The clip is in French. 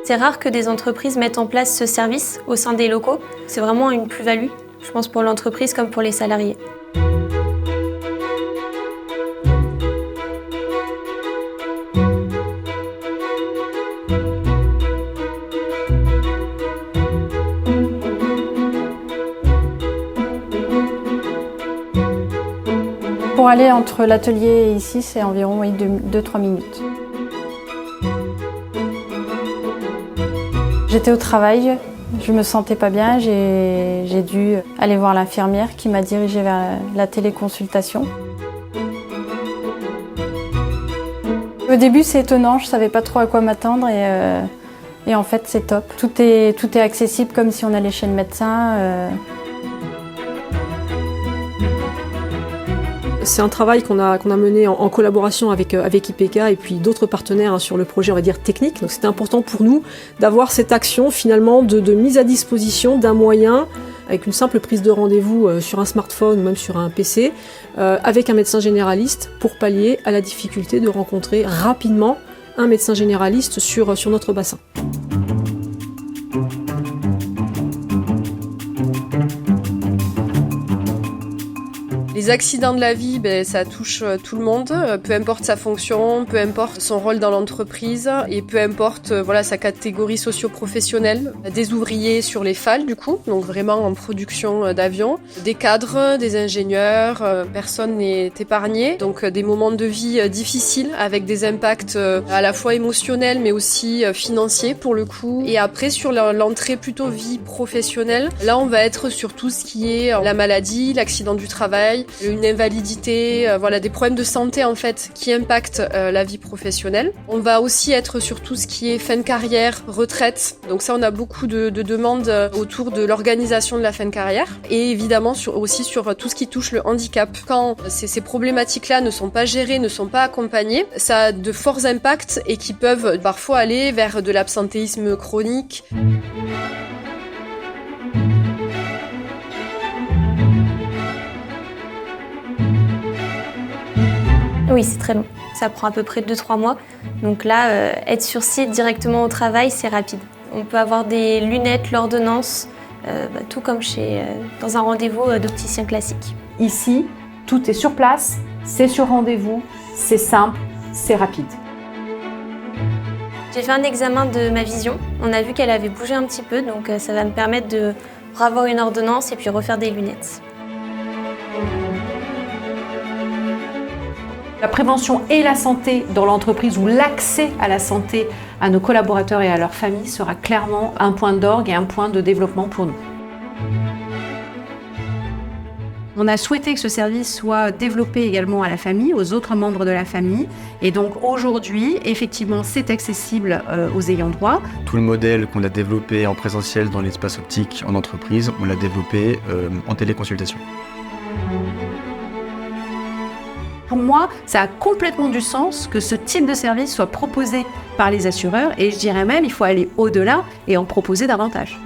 C'est rare que des entreprises mettent en place ce service au sein des locaux. C'est vraiment une plus-value, je pense, pour l'entreprise comme pour les salariés. Pour aller entre l'atelier et ici, c'est environ 2-3 minutes. J'étais au travail, je me sentais pas bien, j'ai dû aller voir l'infirmière qui m'a dirigée vers la téléconsultation. Au début, c'est étonnant, je savais pas trop à quoi m'attendre et en fait, c'est top. Tout est accessible comme si on allait chez le médecin. C'est un travail qu'on a mené en collaboration avec IPK et puis d'autres partenaires sur le projet, on va dire, technique. Donc c'était important pour nous d'avoir cette action finalement de mise à disposition d'un moyen avec une simple prise de rendez-vous sur un smartphone ou même sur un PC avec un médecin généraliste pour pallier à la difficulté de rencontrer rapidement un médecin généraliste sur notre bassin. Les accidents de la vie, ça touche tout le monde, peu importe sa fonction, peu importe son rôle dans l'entreprise et peu importe sa catégorie socio-professionnelle. Des ouvriers sur les FAL du coup, donc vraiment en production d'avions, des cadres, des ingénieurs, personne n'est épargné. Donc des moments de vie difficiles avec des impacts à la fois émotionnels mais aussi financiers pour le coup. Et après sur l'entrée plutôt vie professionnelle, là on va être sur tout ce qui est la maladie, l'accident du travail, une invalidité, des problèmes de santé en fait qui impactent la vie professionnelle. On va aussi être sur tout ce qui est fin de carrière, retraite. Donc ça, on a beaucoup de demandes autour de l'organisation de la fin de carrière et évidemment aussi sur tout ce qui touche le handicap. Quand ces problématiques-là ne sont pas gérées, ne sont pas accompagnées, ça a de forts impacts et qui peuvent parfois aller vers de l'absentéisme chronique. Oui, c'est très long. Ça prend à peu près 2-3 mois. Donc là, être sur site directement au travail, c'est rapide. On peut avoir des lunettes, l'ordonnance, tout comme dans un rendez-vous d'opticien classique. Ici, tout est sur place, c'est sur rendez-vous, c'est simple, c'est rapide. J'ai fait un examen de ma vision. On a vu qu'elle avait bougé un petit peu, donc ça va me permettre de revoir une ordonnance et puis refaire des lunettes. La prévention et la santé dans l'entreprise ou l'accès à la santé à nos collaborateurs et à leurs familles sera clairement un point d'orgue et un point de développement pour nous. On a souhaité que ce service soit développé également à la famille, aux autres membres de la famille. Et donc aujourd'hui, effectivement, c'est accessible aux ayants droit. Tout le modèle qu'on a développé en présentiel dans l'espace optique en entreprise, on l'a développé en téléconsultation. Pour moi, ça a complètement du sens que ce type de service soit proposé par les assureurs et je dirais même qu'il faut aller au-delà et en proposer davantage.